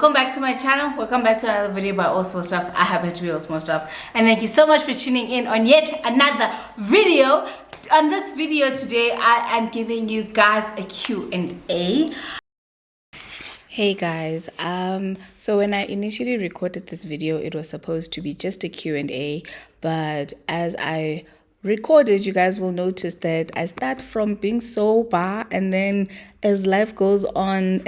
welcome back to my channel. Welcome back to another video by Osmo Stuff. I happen to be Osmo Stuff, and thank you so much for tuning in on yet another video. On this video today, I am giving you guys a Q&A. Hey guys, so when I initially recorded this video, it was supposed to be just a Q&A, but as I recorded, you guys will notice that I start from being sober, and then as life goes on,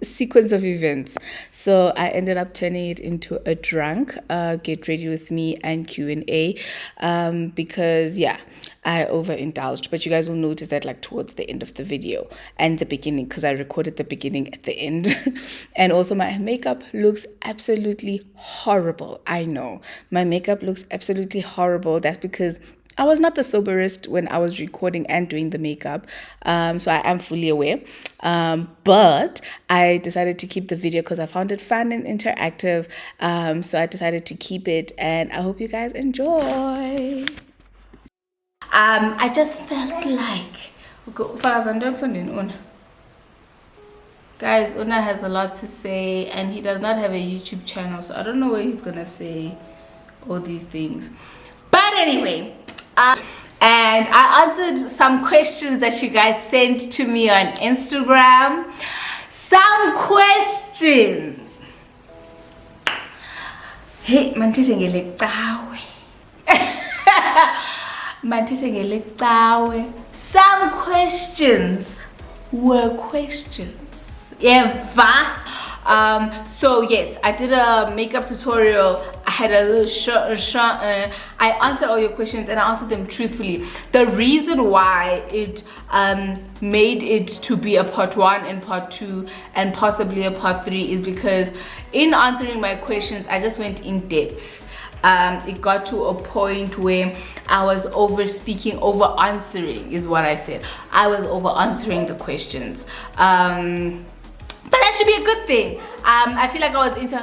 sequence of events, so I ended up turning it into a drunk get ready with me and Q&A, because I overindulged. But you guys will notice that like towards the end of the video and the beginning, because I recorded the beginning at the end. And also my makeup looks absolutely horrible. I know my makeup looks absolutely horrible. That's because I was not the soberest when I was recording and doing the makeup, so I am fully aware, but I decided to keep the video because I found it fun and interactive, so I decided to keep it, and I hope you guys enjoy. I just felt like, guys, Una has a lot to say, and he does not have a YouTube channel, so I don't know where he's gonna say all these things. But anyway, and I answered some questions that you guys sent to me on Instagram. Some questions. Hey, some questions were questions. So yes, I did a makeup tutorial. I had a little I answered all your questions, and I answered them truthfully. The reason why it made it to be a part 1 and part 2 and possibly a part 3 is because in answering my questions, I just went in depth. It got to a point where I was over speaking, over answering is what I said. I was over answering the questions. But that should be a good thing. I feel like I was into,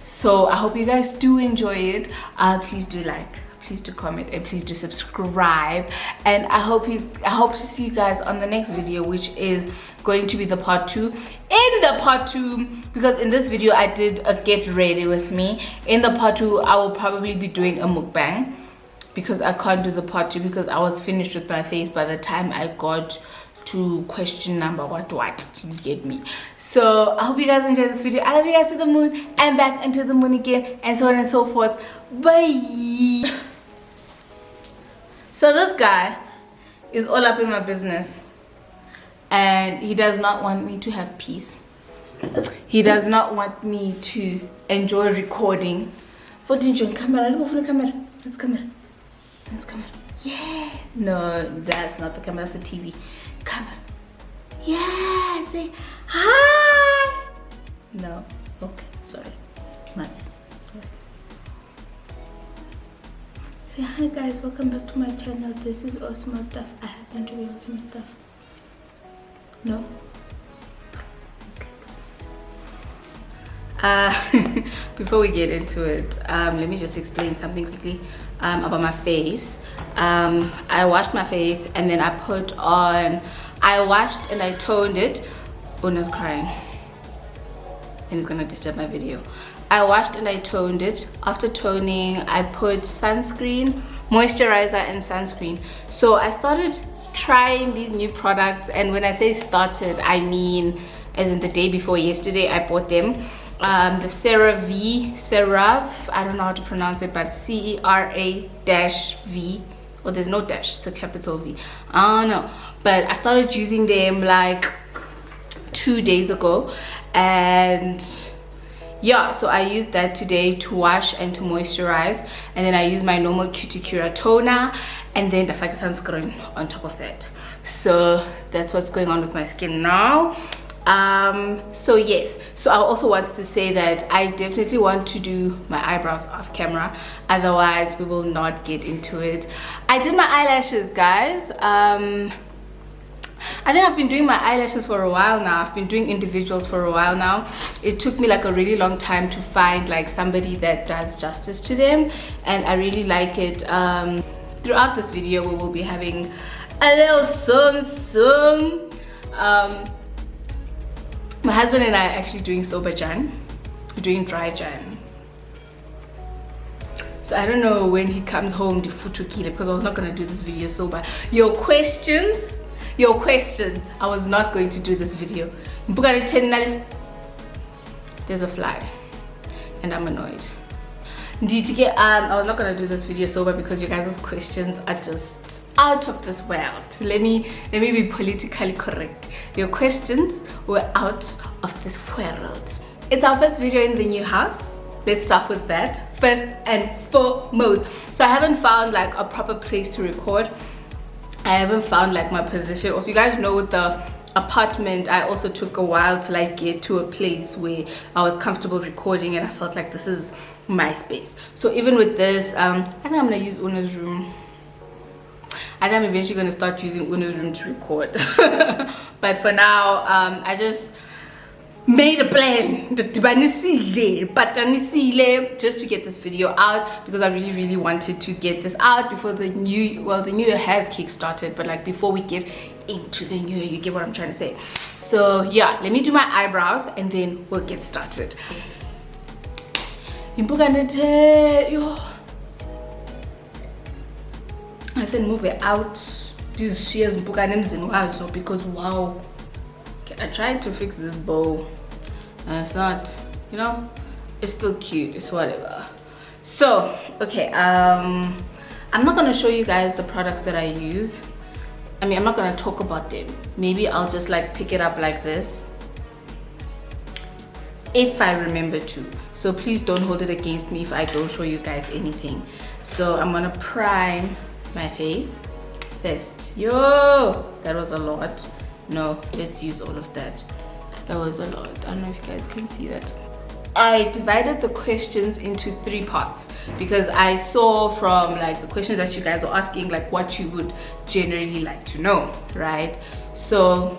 so I hope you guys do enjoy it. Please do like, please do comment, and please do subscribe. And I hope to see you guys on the next video, which is going to be the part 2. In the part 2, because in this video I did a get ready with me, in the part 2 I will probably be doing a mukbang, because I can't do the part 2 because I was finished with my face by the time I got to question number what you get me. So I hope you guys enjoyed this video. I love you guys to the moon and back into the moon again, and so on and so forth. Bye. So this guy is all up in my business, and he does not want me to have peace. He does not want me to enjoy recording. That's camera. Yeah. No, that's not the camera, that's the TV. Camera. Yeah, say hi. No. Okay, sorry. My bad. Sorry. Say hi guys, welcome back to my channel. This is Osmo Stuff. I happen to be Osmo Stuff. No? Before we get into it, let me just explain something quickly about my face. I washed my face, and then I washed and I toned it. Una's crying and it's gonna disturb my video. I washed and I toned it. After toning, I put sunscreen, moisturizer, and sunscreen. So I started trying these new products, and when I say started, I mean as in the day before yesterday I bought them. The CeraVe, I don't know how to pronounce it, but CERA-V, or there's no dash, it's a capital V. I don't know, but I started using them like 2 days ago, and yeah, so I used that today to wash and to moisturize, and then I use my normal Cuticura toner, and then the fake sunscreen on top of that. So that's what's going on with my skin now. So yes, so I also wanted to say that I definitely want to do my eyebrows off camera, otherwise we will not get into it. I did my eyelashes, guys. I think I've been doing my eyelashes for a while now. I've been doing individuals for a while now. It took me like a really long time to find like somebody that does justice to them, and I really like it. Throughout this video we will be having a little sum My husband and I are actually doing sober Jan. We're doing dry Jan. So I don't know when he comes home the futukile, because I was not going to do this video sober. Your questions, I was not going to do this video. There's a fly and I'm annoyed. I was not going to do this video sober because you guys' questions are just out of this world. So let me be politically correct. Your questions were out of this world. It's our first video in the new house. Let's start with that first and foremost. So I haven't found like a proper place to record. I haven't found like my position. Also, you guys know with the apartment, I also took a while to like get to a place where I was comfortable recording, and I felt like this is my space. So even with this, I think I'm gonna use Una's room. I think I'm eventually gonna start using Una's room to record. But for now, I just made a plan just to get this video out, because I really wanted to get this out before the new year has kick-started, but like before we get into the new year, you get what I'm trying to say. So yeah, let me do my eyebrows and then we'll get started. I said move it out, these shears because wow. Okay, I tried to fix this bow and it's not, you know, it's still cute, it's whatever. So okay, I'm not gonna show you guys the products that I use. I mean, I'm not gonna talk about them. Maybe I'll just like pick it up like this if I remember to. So please don't hold it against me if I don't show you guys anything. So I'm gonna prime my face first. Yo, that was a lot. No, let's use all of that. That was a lot. I don't know if you guys can see that. I divided the questions into 3 parts because I saw from like the questions that you guys were asking, like what you would generally like to know, right? So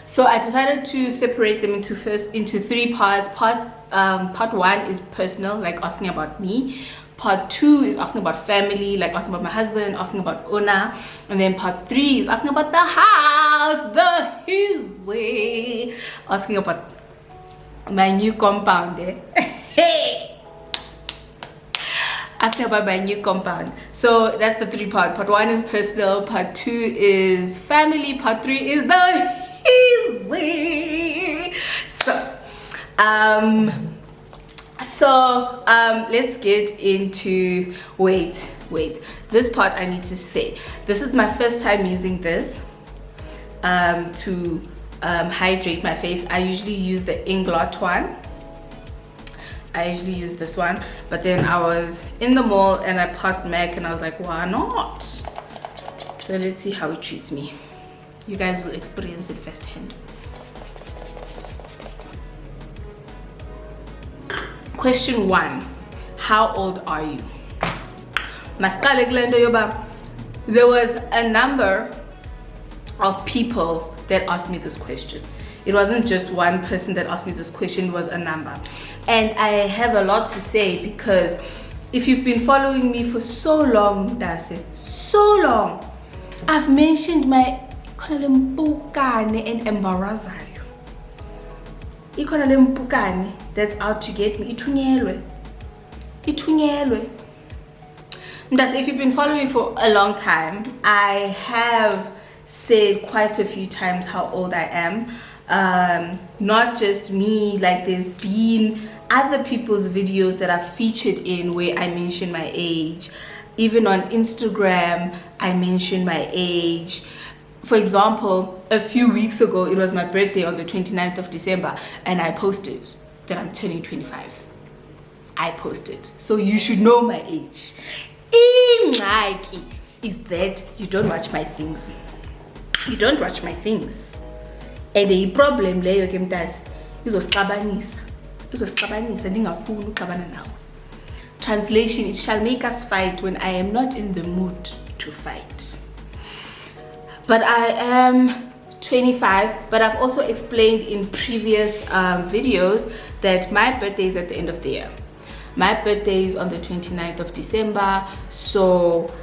so I decided to separate them into 3 parts. Part 1 is personal, like asking about me. Part 2 is asking about family, like asking about my husband, asking about Una. And then part 3 is asking about the house, the hizzy, asking about my new compound. Asking about my new compound. So that's the 3 part. Part 1 is personal, part 2 is family, part 3 is the hizzy. So let's get into wait, this part I need to say, this is my first time using this to hydrate my face. I usually use the Inglot one. I usually use this one, but then I was in the mall and I passed MAC and I was like, why not? So let's see how it treats me. You guys will experience it firsthand. Question 1, how old are you? There was a number of people that asked me this question. It wasn't just one person that asked me this question, it was a number. And I have a lot to say because if you've been following me for so long, so long, I've mentioned my Mpukane and Embarazayo. Mpukane that's out to get me. Ithunyelwe. If you've been following me for a long time, I have said quite a few times how old I am. Not just me, like there's been other people's videos that I've featured in where I mention my age. Even on Instagram, I mention my age. For example, a few weeks ago, it was my birthday on the 29th of December, and I posted that I'm turning 25. I posted. So you should know my age. Ingxaki is that you don't watch my things. You don't watch my things. And the problem leyo ke mntasi izosixabanisa ndingafuni uxabana nawe. Translation, it shall make us fight when I am not in the mood to fight. But I am 25, but I've also explained in previous videos that my birthday is at the end of the year. My birthday is on the 29th of December, so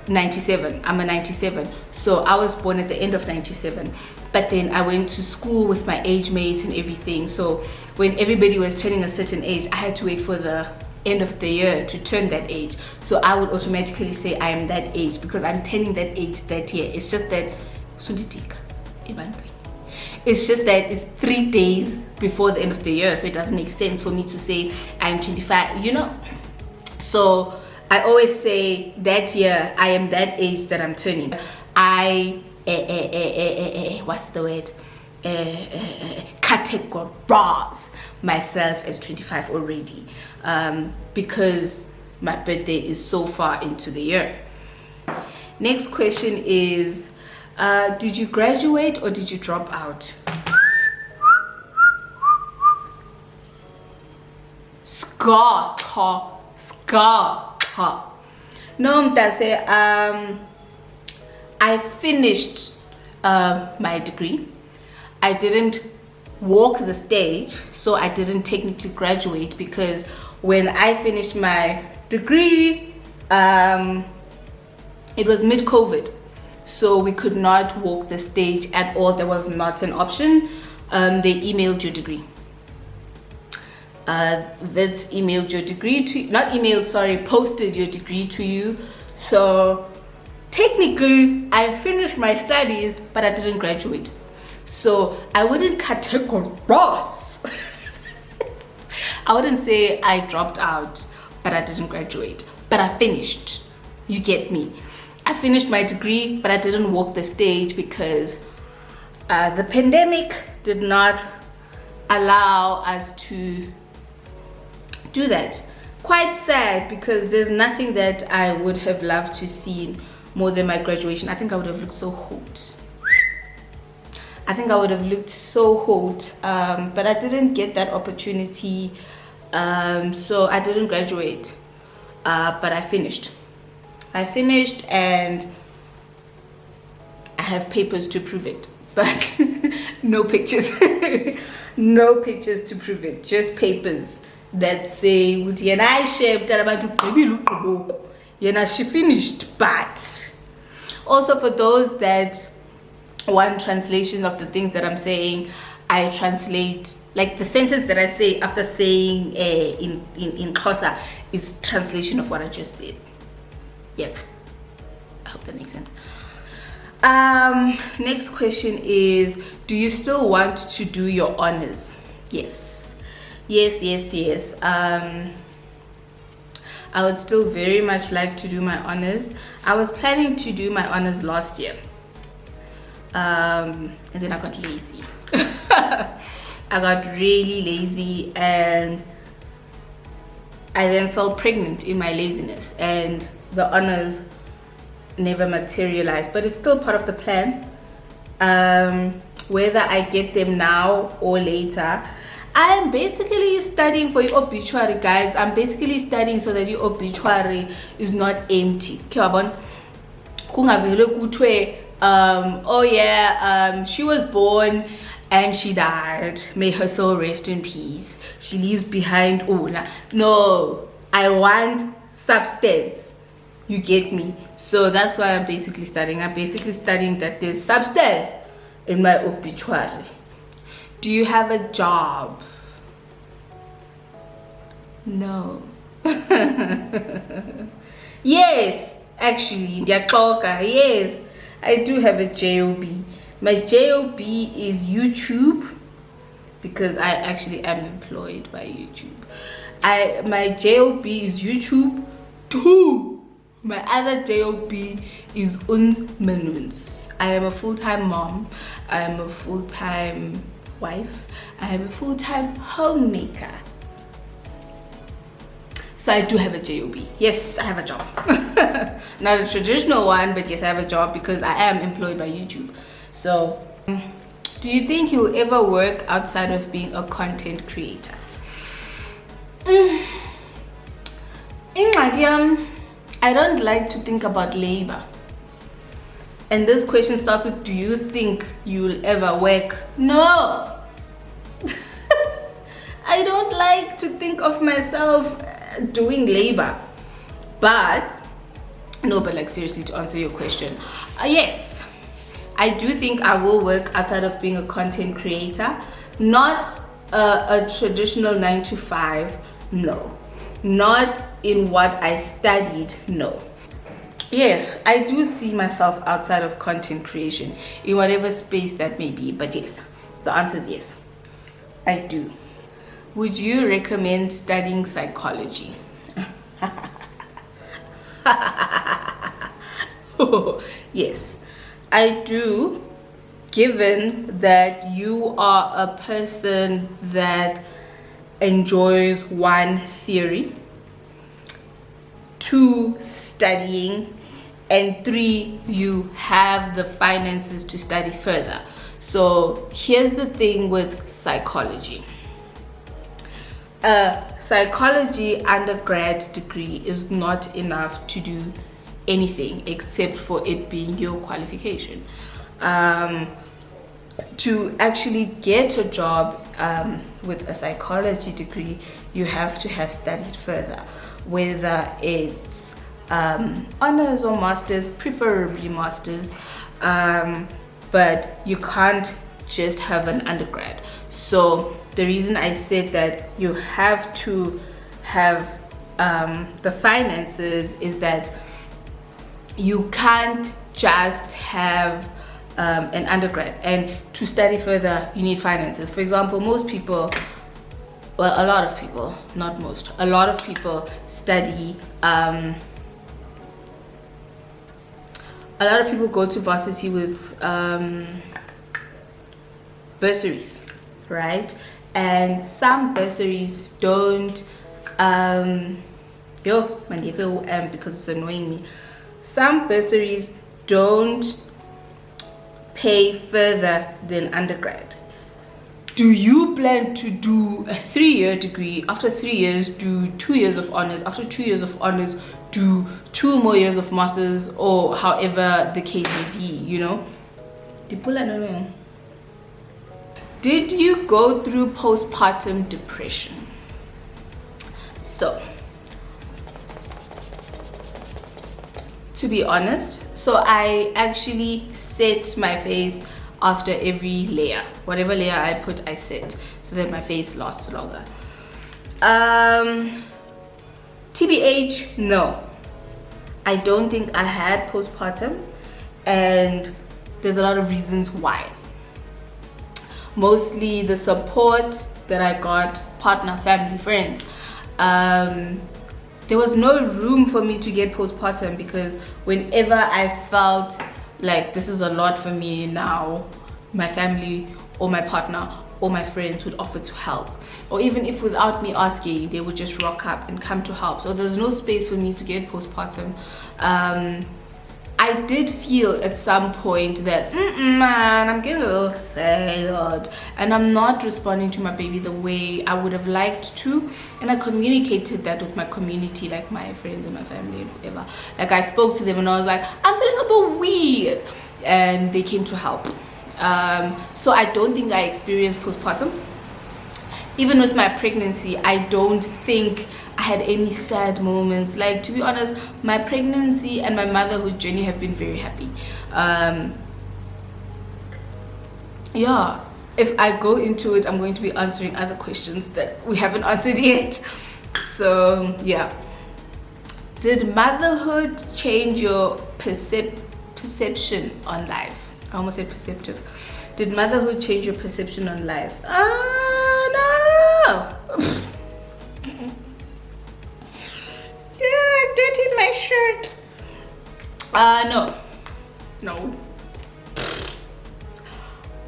97. I'm a 97. So I was born at the end of 97. But then I went to school with my age mates and everything. So when everybody was turning a certain age, I had to wait for the end of the year to turn that age. So I would automatically say I am that age because I'm turning that age that year. It's just that it's just that it's 3 days before the end of the year, so it doesn't make sense for me to say I'm 25, you know. So I always say that year I am that age that I'm turning. What's the word? Categorize myself as 25 already, because my birthday is so far into the year. Next question is, did you graduate or did you drop out? Scar. No, mtase, I finished my degree. I didn't walk the stage, so I didn't technically graduate because when I finished my degree, it was mid-COVID, so we could not walk the stage at all. There was not an option. They emailed your degree. That's emailed your degree to, not emailed, sorry, posted your degree to you. So technically I finished my studies, but I didn't graduate. So I wouldn't categorize. I wouldn't say I dropped out, but I didn't graduate. But I finished. You get me? I finished my degree, but I didn't walk the stage because the pandemic did not allow us to do that. Quite sad, because there's nothing that I would have loved to see more than my graduation. I think I would have looked so hot. I think I would have looked so hot, but I didn't get that opportunity, so I didn't graduate, but I finished. And I have papers to prove it, but no pictures. No pictures to prove it, just papers that say she finished. But also, for those that want translation of the things that I'm saying, I translate, like the sentence that I say after saying in Xhosa is translation of what I just said. Yep, I hope that makes sense. Next question is, do you still want to do your honors? Yes. I would still very much like to do my honors. I was planning to do my honors last year, and then I got lazy. I got really lazy, and I then fell pregnant in my laziness, and the honors never materialized. But it's still part of the plan. Whether I get them now or later, I'm basically studying for your obituary, guys. I'm basically studying so that your obituary is not empty. She was born and she died, may her soul rest in peace, she leaves behind honor. No, I want substance. You get me? So that's why I'm basically studying. I'm basically studying that there's substance in my obituary. Do you have a job? No. Yes, actually, yes, I do have a job. My job is YouTube, because I actually am employed by YouTube. My job is YouTube too. My other job is uns menuns. I am a full-time mom. I am a full-time wife. I am a full-time homemaker. So I do have a job. Yes, I have a job. Not a traditional one, but yes, I have a job because I am employed by YouTube. So, do you think you'll ever work outside of being a content creator? I don't like to think about labor. And this question starts with, do you think you'll ever work? No. I don't like to think of myself doing labor. But No, but like seriously, to answer your question, yes, I do think I will work outside of being a content creator. Not a traditional 9 to 5, no. Not in what I studied, no. Yes, I do see myself outside of content creation in whatever space that may be, but yes, the answer is yes, I do. Would you recommend studying psychology? Yes, I do, given that you are a person that enjoys one, theory, 2, studying, and 3, you have the finances to study further. So here's the thing with psychology. A psychology undergrad degree is not enough to do anything except for it being your qualification. To actually get a job with a psychology degree, you have to have studied further, whether it's honors or masters, preferably masters, but you can't just have an undergrad. So the reason I said that you have to have the finances is that you can't just have an undergrad, and to study further you need finances. For example, most people, well, a lot of people, not most, a lot of people study, a lot of people go to varsity with bursaries, right? And some bursaries don't because it's annoying me. Some bursaries don't pay further than undergrad. Do you plan to do a 3-year degree? After 3 years, do 2 years of honors. After 2 years of honors, do 2 more years of masters, or however the case may be, you know? Did you go through postpartum depression? So, to be honest, so I actually set my face after every layer. Whatever layer I put, I set, so that my face lasts longer. TBH, no. I don't think I had postpartum, and there's a lot of reasons why. Mostly the support that I got, partner, family, friends. There was no room for me to get postpartum, because whenever I felt like this is a lot for me now, my family or my partner or my friends would offer to help, or even if without me asking, they would just rock up and come to help. So there's no space for me to get postpartum. I did feel at some point that man, I'm getting a little sad and I'm not responding to my baby the way I would have liked to, and I communicated that with my community, like my friends and my family and whoever. Like, I spoke to them and I was like, I'm feeling a bit weird, and they came to help. So I don't think I experienced postpartum. Even with my pregnancy, I don't think I had any sad moments. Like, to be honest, my pregnancy and my motherhood journey have been very happy. Yeah, if I go into it, I'm going to be answering other questions that we haven't answered yet. So yeah, did motherhood change your perception on life? I almost said perceptive. Did motherhood change your perception on life? No. Dirt in my shirt.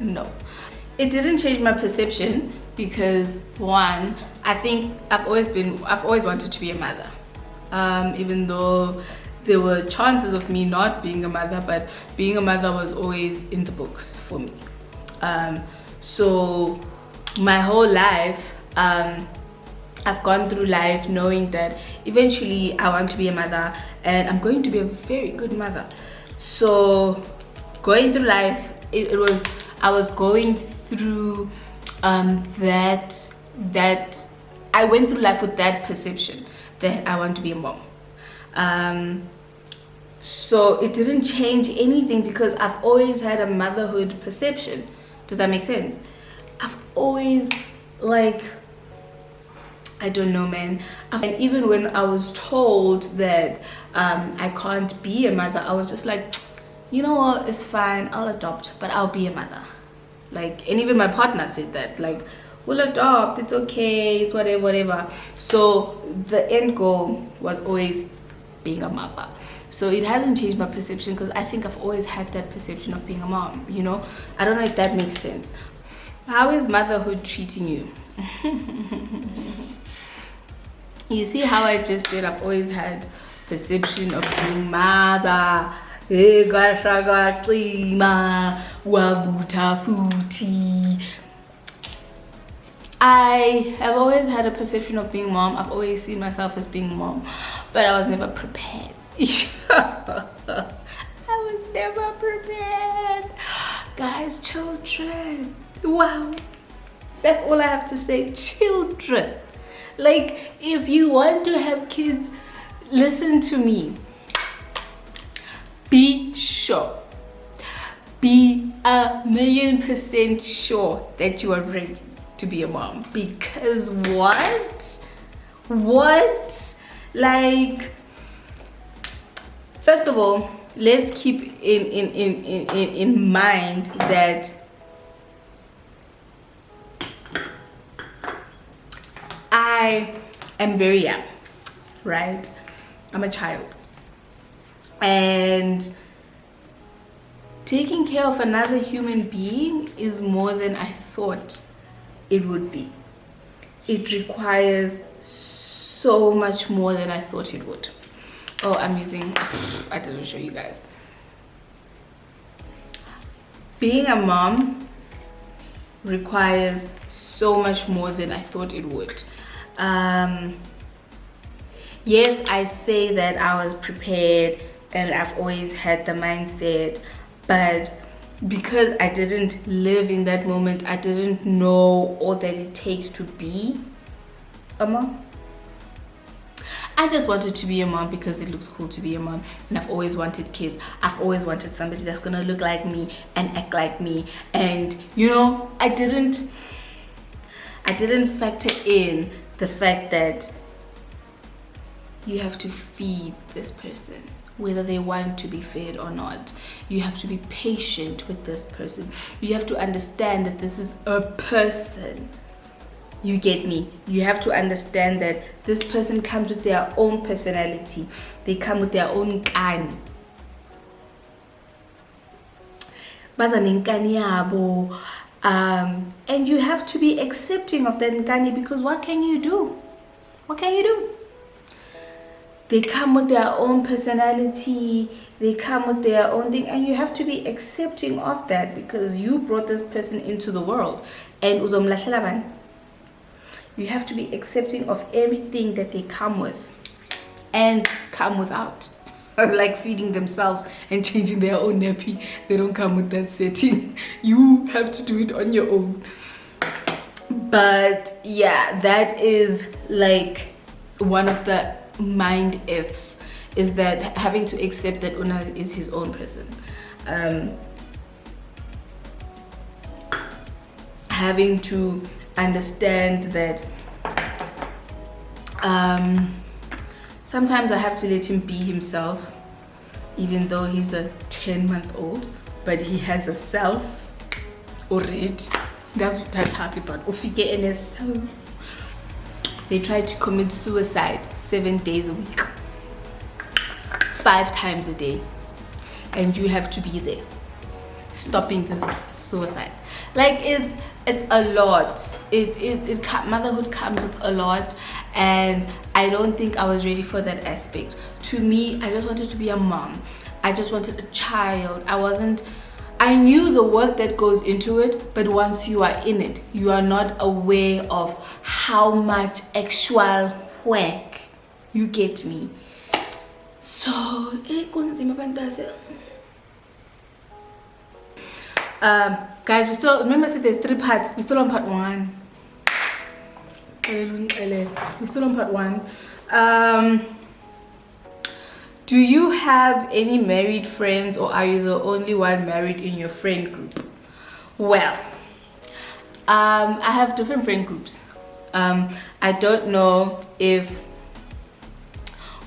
No. It didn't change my perception because, one, I think I've always wanted to be a mother. Even though there were chances of me not being a mother, but being a mother was always in the books for me. So my whole life, I've gone through life knowing that eventually I want to be a mother, and I'm going to be a very good mother. So going through life, I was going through that I went through life with that perception that I want to be a mom. So it didn't change anything because I've always had a motherhood perception. Does that make sense? I've always, like, I don't know, man. And even when I was told that I can't be a mother, I was just like, you know what, it's fine, I'll adopt, but I'll be a mother. Like, and even my partner said that, like, we'll adopt, it's okay, it's whatever, whatever. So the end goal was always being a mother. So it hasn't changed my perception because I think I've always had that perception of being a mom, you know? I don't know if that makes sense. How is motherhood treating you? You see how I just said I've always had perception of being mother. I have always had a perception of being mom. I've always seen myself as being mom, but I was never prepared. I was never prepared. Guys, children. Wow. That's all I have to say. Children. Like, if you want to have kids, listen to me. Be sure. Be 1,000,000% sure that you are ready to be a mom. Because what? Like, first of all, let's keep in mind that I am very young, right? I'm a child. And taking care of another human being is more than I thought it would be. It requires so much more than I thought it would. Oh, I'm using, I didn't show you guys. Being a mom requires so much more than I thought it would. Yes, I say that I was prepared and I've always had the mindset, but because I didn't live in that moment, I didn't know all that it takes to be a mom. I just wanted to be a mom because it looks cool to be a mom, and I've always wanted kids. I've always wanted somebody that's gonna look like me and act like me, and you know, I didn't factor in the fact that you have to feed this person whether they want to be fed or not. You have to be patient with this person. You have to understand that this is a person. You get me? You have to understand that this person comes with their own personality. They come with their own nkani. Baza nenkani yabo. And you have to be accepting of that nkani, because what can you do? What can you do? They come with their own personality, they come with their own thing, and you have to be accepting of that because you brought this person into the world. And uzomlahlela bani? You have to be accepting of everything that they come with and come without. Like feeding themselves and changing their own nappy. They don't come with that setting. You have to do it on your own. But yeah, that is like one of the mind ifs, is that having to accept that Una is his own person. Having to understand that sometimes I have to let him be himself, even though he's a 10-month-old, but he has a self already. That's what I'm talking about. Ufike in his self. They try to commit suicide 7 days a week, 5 times a day, and you have to be there stopping this suicide. Like, it's a lot. Motherhood comes with a lot, and I don't think I was ready for that aspect. To me, I just wanted to be a mom. I just wanted a child. I knew the work that goes into it, but once you are in it, you are not aware of how much actual work. You get me? So, guys, we still, remember I said there's 3 parts. We're still on part 1. We're still on part 1. Do you have any married friends, or are you the only one married in your friend group? Well, I have different friend groups. I don't know if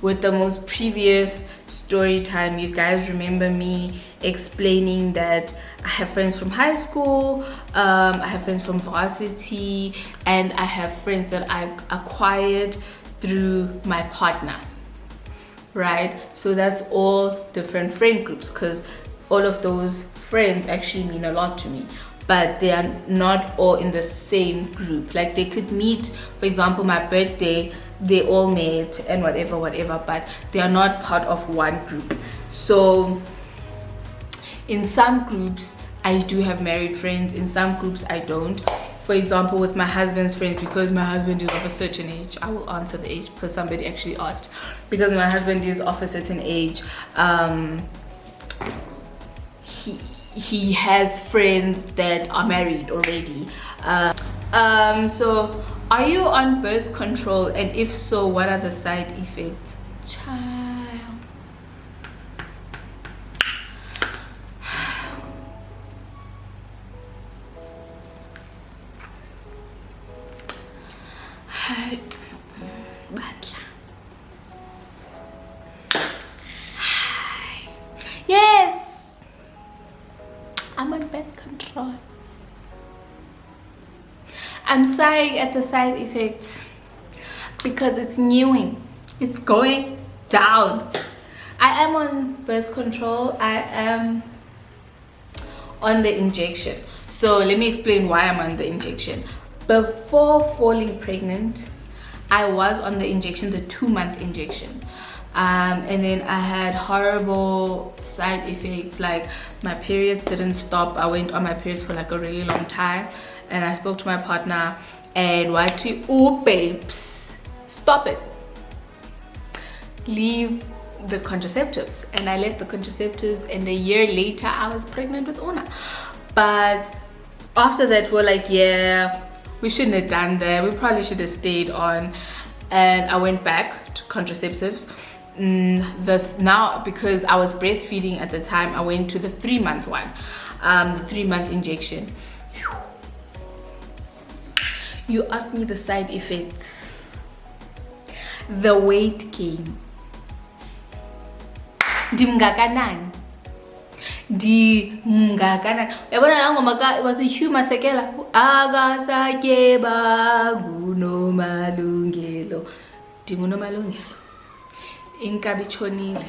with the most previous story time you guys remember me explaining that I have friends from high school, I have friends from varsity, and I have friends that I acquired through my partner, right? So that's all different friend groups, because all of those friends actually mean a lot to me, but they are not all in the same group. Like they could meet, for example, my birthday, they all met and whatever, but they are not part of one group. So in some groups I do have married friends, in some groups I don't. For example, with my husband's friends, because my husband is of a certain age, I will answer the age because somebody actually asked. Because my husband is of a certain age, he has friends that are married already. So are you on birth control, and if so, what are the side effects? Child. Yes, I'm on birth control. I'm sighing at the side effects because it's newing. It's going down. I am on birth control. I am on the injection. So let me explain why I'm on the injection. Before falling pregnant, I was on the injection, the 2-month injection. And then I had horrible side effects, like my periods didn't stop. I went on my periods for like a really long time, and I spoke to my partner and oh babes, stop it, leave the contraceptives. And I left the contraceptives, and a year later I was pregnant with Una. But after that we're like, yeah, we shouldn't have done that, we probably should have stayed on. And I went back to contraceptives. Now, because I was breastfeeding at the time, I went to the 3-month one, the 3-month injection. You asked me the side effects. The weight gain. Dimgakanani. It was a humor sekela. Agasakeba gunomalungelo. Dingunomalungelo. Inkabi chonile.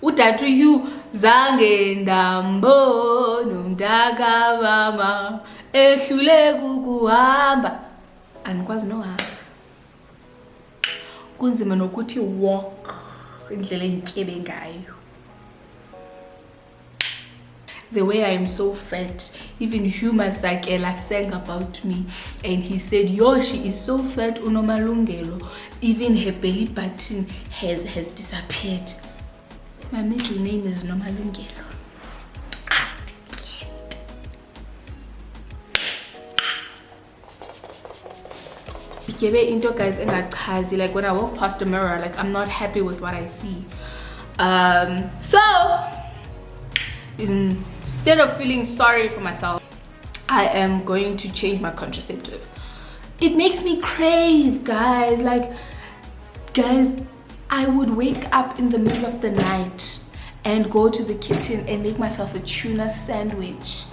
Udatu yu zange ndambona umdaka mama ehlule kukuhamba. Andikwazi nohamba. Kunzima nokuthi walk indlela entyebe ngayo. The way I am so fat, even Huma Sakela sang about me, and he said, yo, she is so fat, unomalungelo, even her belly button has disappeared. My middle name is Nomalungelo. Guys, like when I walk past the mirror, like I'm not happy with what I see. So instead of feeling sorry for myself, I am going to change my contraceptive. It makes me crave, guys. Like, guys, I would wake up in the middle of the night and go to the kitchen and make myself a tuna sandwich.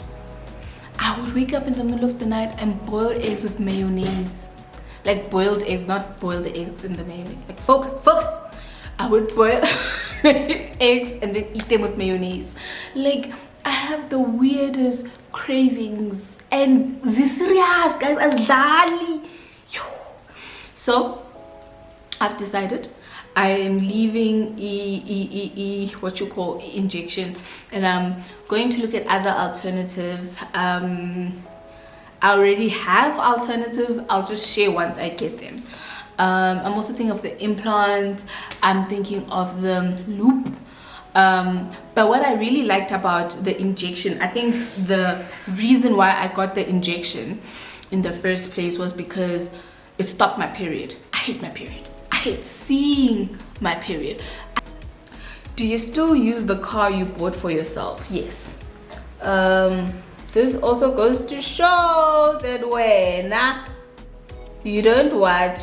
I would wake up in the middle of the night and boil eggs with mayonnaise. Like boiled eggs, not boil the eggs in the mayonnaise. Like focus. I would boil eggs and then eat them with mayonnaise. Like, I have the weirdest cravings, and serious, guys, as dali. So I've decided I am leaving what you call injection, and I'm going to look at other alternatives. I already have alternatives. I'll just share once I get them. I'm also thinking of the implant. I'm thinking of the loop. But what I really liked about the injection, I think the reason why I got the injection in the first place was because it stopped my period. I hate my period. I hate seeing my period. Do you still use the car you bought for yourself? Yes. This also goes to show that when you don't watch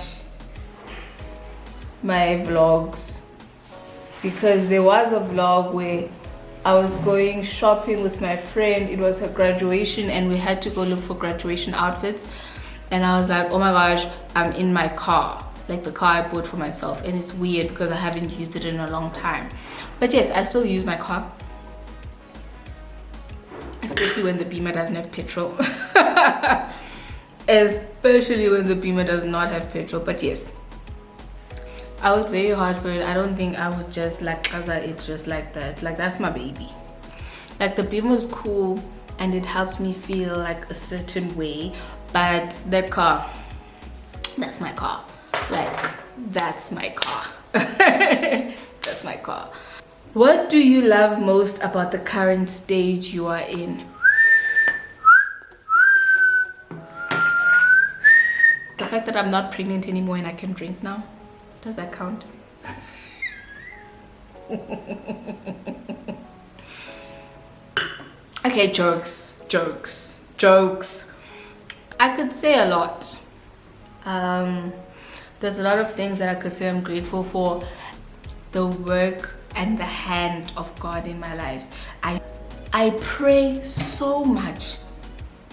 my vlogs, because there was a vlog where I was going shopping with my friend. It was her graduation and we had to go look for graduation outfits, and I was like, oh my gosh, I'm in my car, like the car I bought for myself, and it's weird because I haven't used it in a long time. But yes, I still use my car, especially when the Beamer doesn't have petrol. Especially when the Beamer does not have petrol. But yes, I worked very hard for it. I don't think I would just like kaza it just like that. Like, that's my baby. Like, the Beamer is cool and it helps me feel like a certain way, but that car, that's my car. Like, that's my car. That's my car. What do you love most about the current stage you are in? The fact that I'm not pregnant anymore and I can drink now. Does that count? Okay, jokes. I could say a lot. There's a lot of things that I could say I'm grateful for. The work and the hand of God in my life. I pray so much,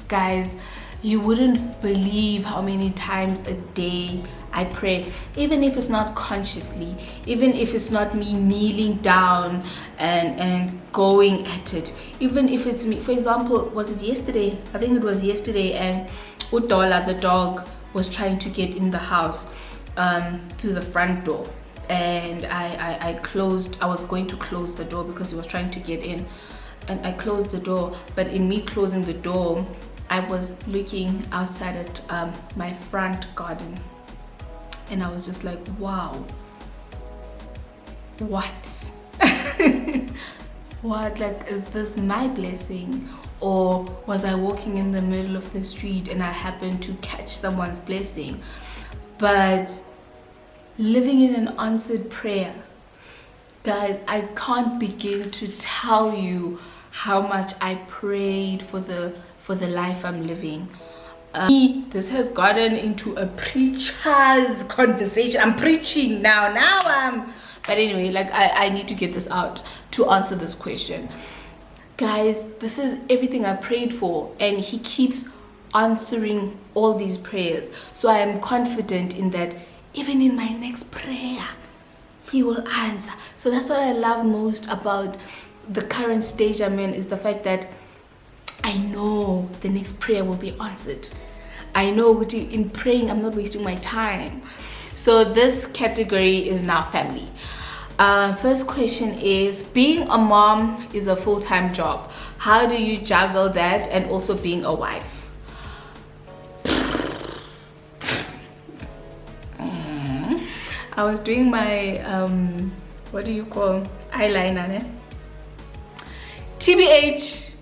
guys. You wouldn't believe how many times a day I pray, even if it's not consciously, even if it's not me kneeling down and going at it, even if it's me. For example, was it yesterday? I think it was yesterday, and Udola, the dog, was trying to get in the house through the front door, and I was going to close the door because he was trying to get in, and I closed the door. But in me closing the door, I was looking outside at my front garden, and I was just like, wow, what? What, like, is this my blessing? Or was I walking in the middle of the street and I happened to catch someone's blessing? But living in an answered prayer, guys, I can't begin to tell you how much I prayed for the life I'm living. This has gotten into a preacher's conversation. I'm preaching now. But anyway, like, I need to get this out to answer this question. Guys, this is everything I prayed for, and he keeps answering all these prayers. So I am confident in that even in my next prayer, he will answer. So that's what I love most about the current stage I'm in, is the fact that I know the next prayer will be answered. I know in praying I'm not wasting my time. So this category is now family. First question is, being a mom is a full-time job. How do you juggle that and also being a wife? I was doing my what do you call eyeliner, ne? TBH,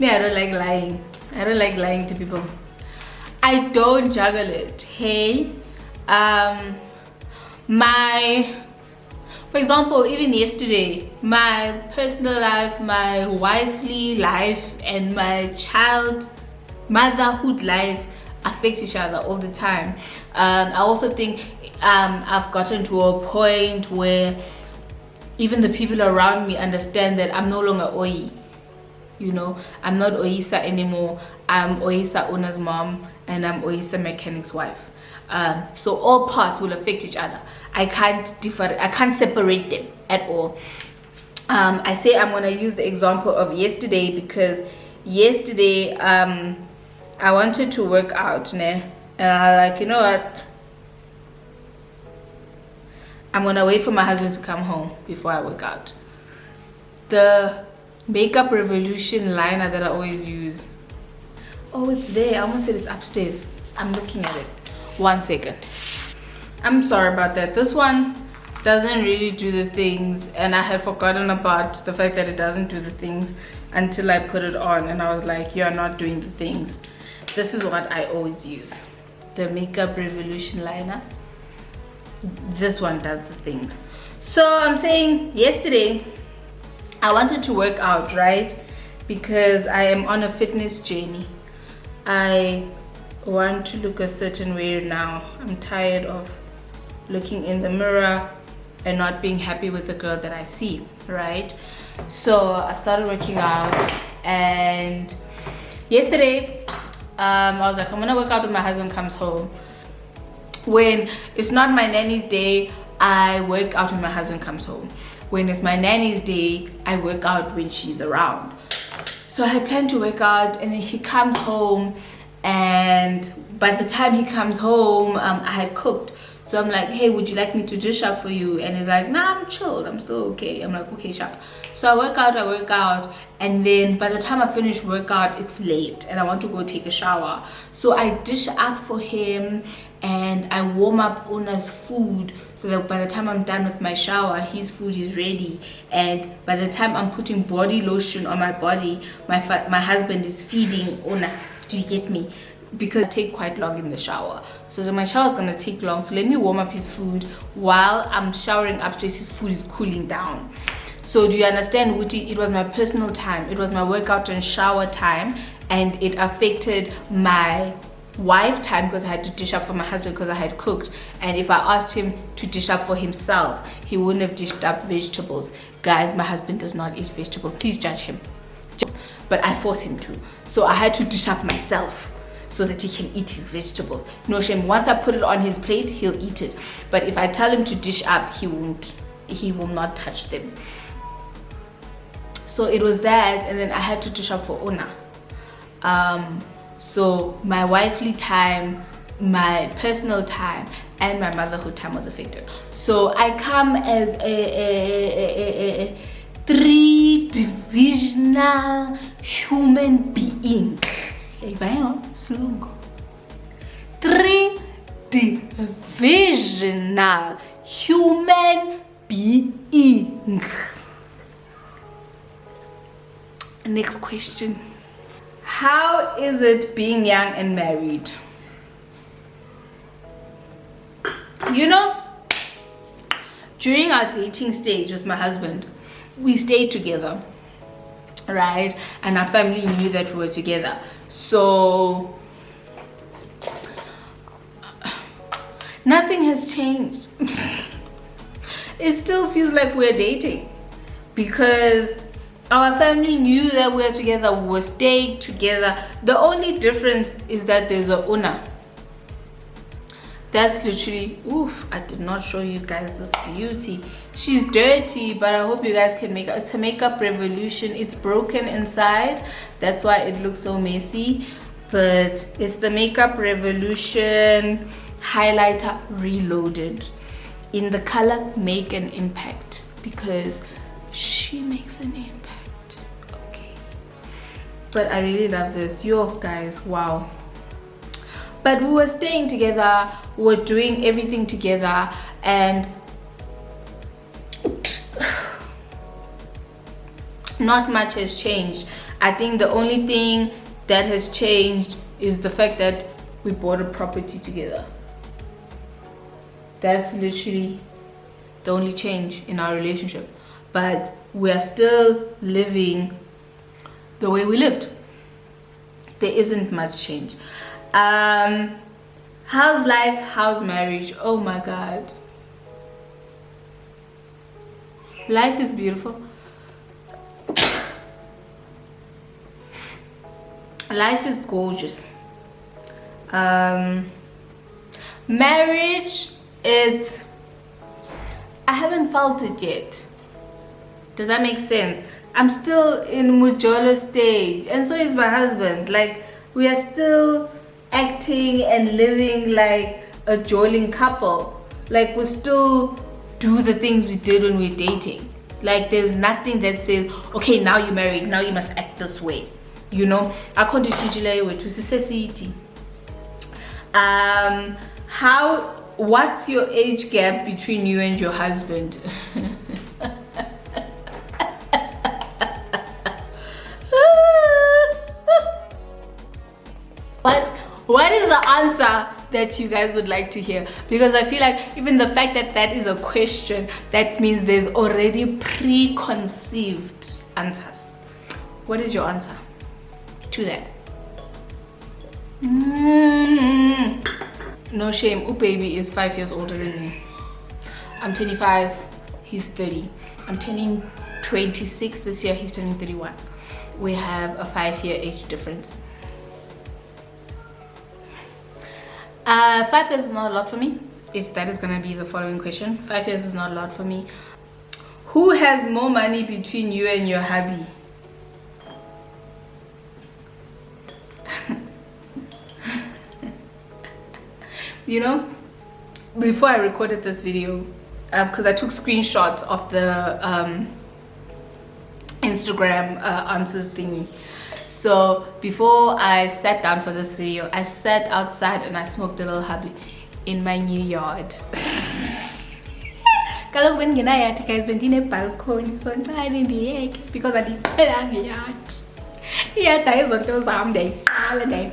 me, I don't like lying. I don't like lying to people. I don't juggle it. Hey, for example, even yesterday, my personal life, my wifely life, and my child motherhood life affect each other all the time. I also think I've gotten to a point where even the people around me understand that I'm no longer Oi. You know, I'm not Oisa anymore. I'm Oisa owner's mom, and I'm Oisa mechanic's wife. So all parts will affect each other. I can't separate them at all. I say I'm gonna use the example of yesterday, because yesterday I wanted to work out, and I like, you know what, I'm gonna wait for my husband to come home before I work out. The Makeup Revolution liner that I always use, oh, it's there. I almost said it's upstairs. I'm looking at it. 1 second. I'm sorry about that. This one doesn't really do the things, and I had forgotten about the fact that it doesn't do the things until I put it on, and I was like, you're not doing the things. This is what I always use. the Makeup Revolution liner. This one does the things. So I'm saying yesterday I wanted to work out, right? Because I am on a fitness journey. I want to look a certain way now. I'm tired of looking in the mirror and not being happy with the girl that I see, right? So I started working out, and yesterday I was like, I'm gonna work out when my husband comes home. When it's not my nanny's day, I work out when my husband comes home. When it's my nanny's day, I work out when she's around. So I had planned to work out, and then he comes home, and by the time he comes home, I had cooked. So I'm like, hey, would you like me to dish up for you? And he's like, nah, I'm chilled, I'm still okay. I'm like, okay, sharp. So I work out, and then by the time I finish workout, it's late and I want to go take a shower. So I dish up for him and I warm up Una's food so that by the time I'm done with my shower, his food is ready. And by the time I'm putting body lotion on my body, my husband is feeding Una. Do you get me? Because I take quite long in the shower, so my shower is gonna take long, so let me warm up his food while I'm showering upstairs. His food is cooling down. So do you understand, Wuti? It was my personal time, it was my workout and shower time, and it affected my wife time because I had to dish up for my husband because I had cooked. And if I asked him to dish up for himself, he wouldn't have dished up vegetables. Guys, my husband does not eat vegetables, please judge him, but I force him to. So I had to dish up myself so that he can eat his vegetables. No shame, once I put it on his plate, he'll eat it. But if I tell him to dish up, he will not touch them. So it was that, and then I had to dish up for Una. So my wifely time, my personal time, and my motherhood time was affected. So I come as a three-divisional human being. Three-divisional human being. Next question. How is it being young and married? You know, during our dating stage with my husband, we stayed together, right? And our family knew that we were together. So nothing has changed. It still feels like we're dating because our family knew that we were together, we were staying together. The only difference is that there's a Una. That's literally, oof, I did not show you guys this beauty. She's dirty, but I hope you guys can make it. It's a Makeup Revolution. It's broken inside, that's why it looks so messy. But it's the Makeup Revolution highlighter reloaded in the color Make an Impact, because she makes an impact. Okay, but I really love this. Yo guys, wow. But we were staying together, we were doing everything together, and not much has changed. I think the only thing that has changed is the fact that we bought a property together. That's literally the only change in our relationship. But we are still living the way we lived. There isn't much change. How's life? How's marriage? Oh my God. Life is beautiful. Life is gorgeous. Marriage, I haven't felt it yet. Does that make sense? I'm still in Mujolo stage, and so is my husband. Like, we are still acting and living like a joling couple. Like, we still do the things we did when we were dating. Like, there's nothing that says, okay, now you're married, now you must act this way. You know, what's your age gap between you and your husband? What is the answer that you guys would like to hear? Because I feel like even the fact that that is a question, that means there's already preconceived answers. What is your answer to that? No shame. Baby is 5 years older than me. I'm 25, he's 30. I'm turning 26 this year, he's turning 31. We have a 5-year age difference. 5 years is not a lot for me, if that is gonna be the following question. 5 years is not a lot for me. Who has more money between you and your hubby? You know, before I recorded this video, because I took screenshots of the Instagram answers thingy. So before I sat down for this video, I sat outside and I smoked a little hubby in my new yard. When guys went in a balcony, so inside in the egg because I did a yard. Yeah, that is what those are. They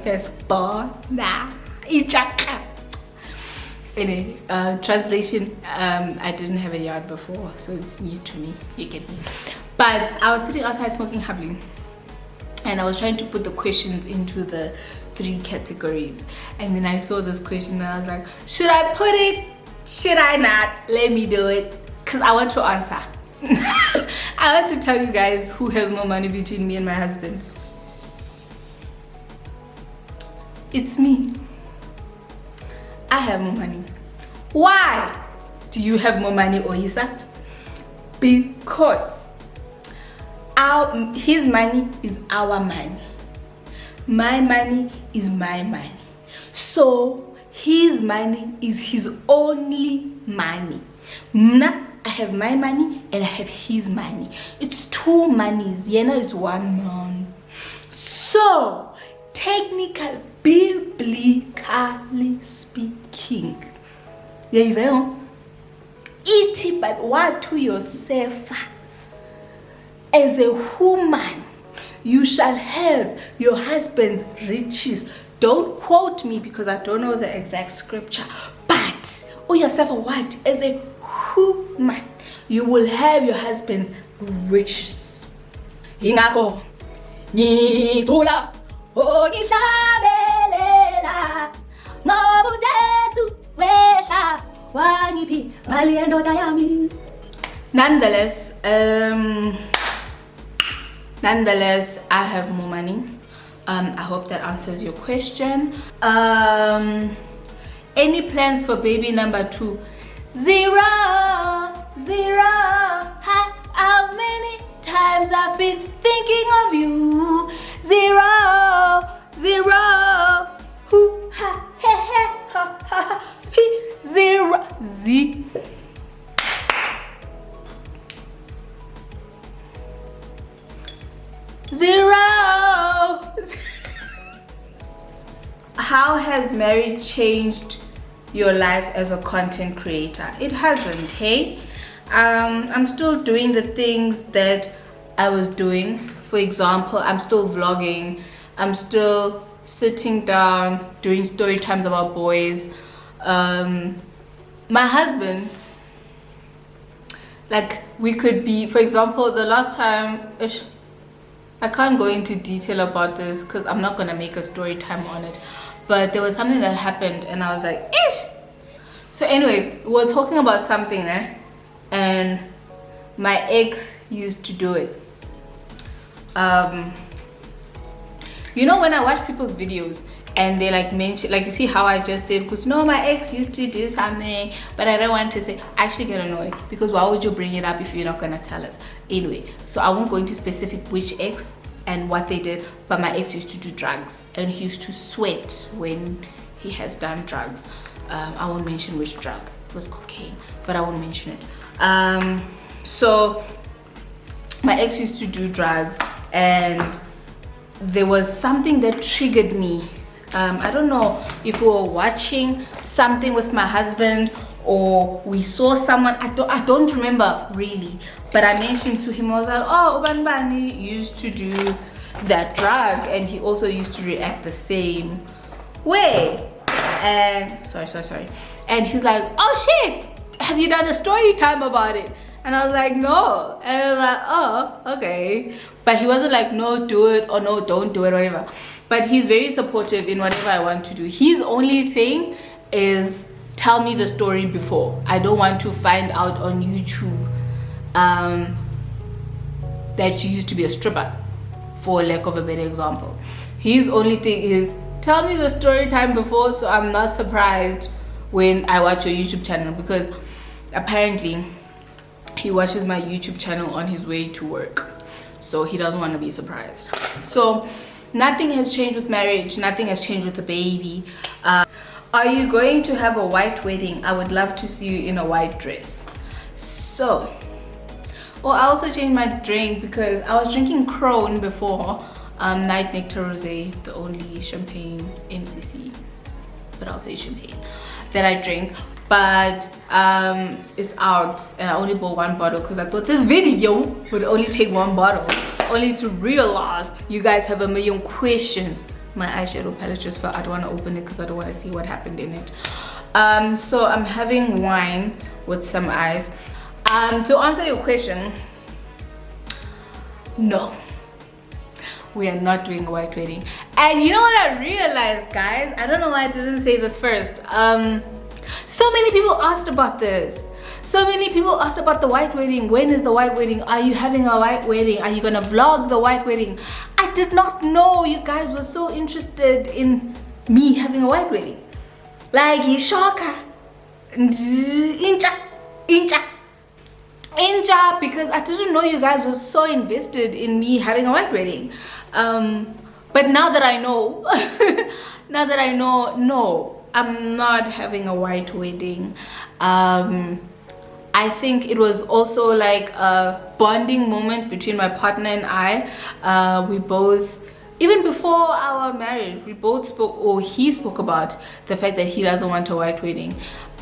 first born. Nah, anyway, translation, I didn't have a yard before, so it's new to me, you get me. But I was sitting outside smoking hubby, and I was trying to put the questions into the 3 categories, and then I saw this question and I was like, should I put it? Should I not? Let me do it, because I want to answer. I want to tell you guys who has more money between me and my husband. It's me. I have more money. Why do you have more money, Oyisa? Because his money is our money. My money is my money. So his money is his only money. Mna, I have my money and I have his money. It's 2 monies. Yena is 1 man. So technically, biblically speaking, iti what to yourself as a woman, you shall have your husband's riches. Don't quote me because I don't know the exact scripture, but yourself what as a woman, you will have your husband's riches. Ingako ngitula ogihlabelela ngoba uJesu wehla wangiphi mali yendoda yami. Nonetheless, I have more money. I hope that answers your question. Any plans for baby number 2? Zero. How many times I've been thinking of you? Zero. Hoo ha he he ha ha he. Zero. How has marriage changed your life as a content creator? It hasn't, hey? I'm still doing the things that I was doing. For example, I'm still vlogging. I'm still sitting down doing story times about boys. My husband, like, we could be, for example, the last time, I can't go into detail about this because I'm not gonna make a story time on it, but there was something that happened and I was like, ish. So anyway, we were talking about something, and my ex used to do it. You know, when I watch people's videos and they like mention, like, you see how I just said, because no, my ex used to do something, but I don't want to say. I actually get annoyed because why would you bring it up if you're not gonna tell us? Anyway, so I won't go into specific which ex and what they did, but my ex used to do drugs and he used to sweat when he has done drugs. I won't mention which drug. It was cocaine, but I won't mention it. So my ex used to do drugs, and there was something that triggered me. I don't know if we were watching something with my husband or we saw someone. I don't remember really, but I mentioned to him, I was like, oh, Ubanbani used to do that drug and he also used to react the same where? And sorry. And he's like, oh shit, have you done a story time about it? And I was like, no. And I was like, oh, okay. But he wasn't like, no, do it, or no, don't do it, or whatever. But he's very supportive in whatever I want to do. His only thing is tell me the story before. I don't want to find out on YouTube that she used to be a stripper, for lack of a better example. His only thing is tell me the story time before, so I'm not surprised when I watch your YouTube channel, because apparently he watches my YouTube channel on his way to work, so he doesn't want to be surprised. So nothing has changed with marriage, nothing has changed with the baby. Are you going to have a white wedding? I would love to see you in a white dress. So, I also changed my drink because I was drinking Crown before, Night Nectar Rosé, the only champagne MCC, but I'll say champagne that I drink. But it's out, and I only bought one bottle because I thought this video would only take one bottle, only to realize you guys have a million questions. My eyeshadow palette just fell. I don't want to open it because I don't want to see what happened in it. So I'm having wine with some ice. To answer your question, no, we are not doing a white wedding. And you know what I realized, guys? I don't know why I didn't say this first. So many people asked about this. So many people asked about the white wedding. When is the white wedding? Are you having a white wedding? Are you gonna vlog the white wedding? I did not know you guys were so interested in me having a white wedding. Like, Ishoka, Inja, because I didn't know you guys were so invested in me having a white wedding. But now that I know, no, I'm not having a white wedding. I think it was also like a bonding moment between my partner and I. We both, even before our marriage, we both spoke, or he spoke about the fact that he doesn't want a white wedding.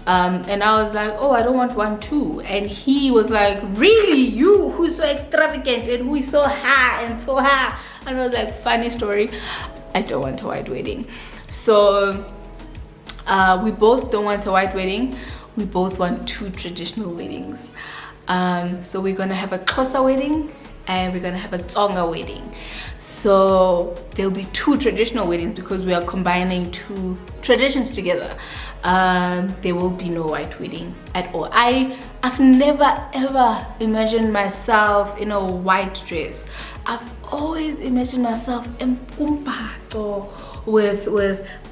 And I was like, oh, I don't want one too. And he was like, really? You, who's so extravagant and who is so high and so high? And I was like, funny story, I don't want a white wedding. So we both don't want a white wedding. We both want two traditional weddings. So we're gonna have a Xhosa wedding and we're gonna have a Tsonga wedding. So there'll be two traditional weddings because we are combining two traditions together. There will be no white wedding at all. I've never ever imagined myself in a white dress. I've always imagined myself in pumpato with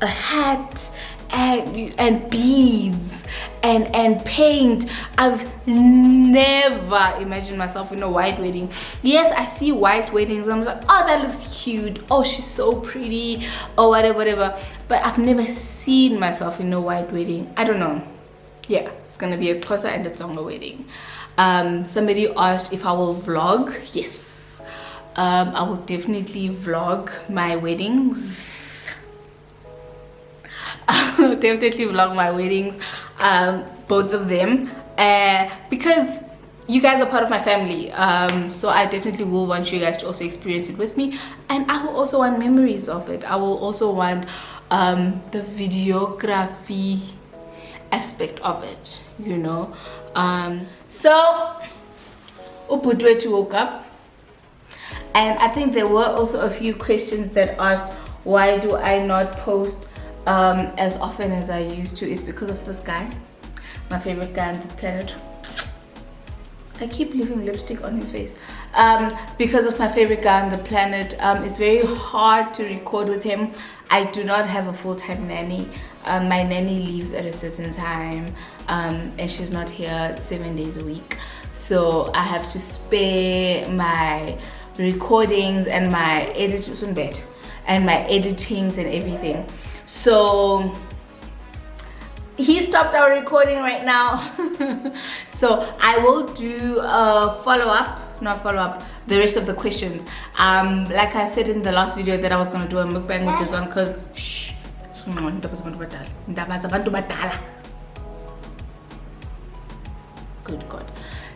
a hat and beads and paint. I've never imagined myself in a white wedding. Yes, I see white weddings, I'm like, oh, that looks cute, oh, she's so pretty, or whatever, but I've never seen myself in a white wedding. I don't know. Yeah, it's gonna be a Xhosa and a Tsonga wedding. Somebody asked if I will vlog. Yes, I will definitely vlog my weddings. I'll definitely vlog my weddings, both of them, because you guys are part of my family. So I definitely will want you guys to also experience it with me, and I will also want memories of it. I will also want the videography aspect of it, you know. So Ubudwetu woke up, and I think there were also a few questions that asked, why do I not post as often as I used to? Is because of this guy, my favorite guy on the planet. I keep leaving lipstick on his face. Because of my favorite guy on the planet, it's very hard to record with him. I do not have a full-time nanny. My nanny leaves at a certain time, and she's not here 7 days a week. So I have to spare my recordings and my editings and my editings and everything. So he stopped our recording right now. So I will do a the rest of the questions. Like I said in the last video that I was gonna do a mukbang with this one, because good God.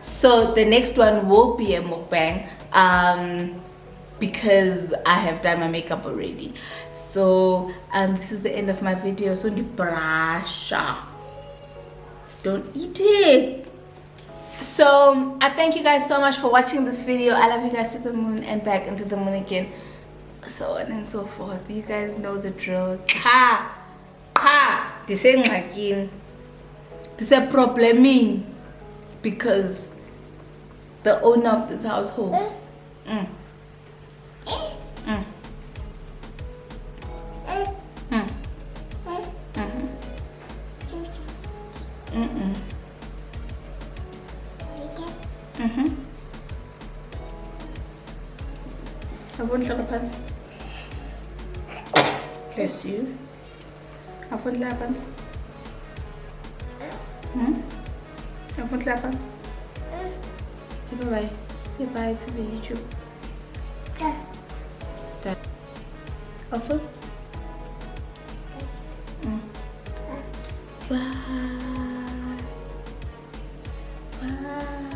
So the next one will be a mukbang. because I have done my makeup already. So this is the end of my video. So the brush, don't eat it. So I thank you guys so much for watching this video. I love you guys to the moon and back into the moon again, so on and so forth. You guys know the drill. This ain't like this a problem because the owner of this household I won't shut up hands. Bless you. I won't lap hands. I won't lap hands. Say bye. Say bye to the YouTube. That. Offer. Bye. Bye.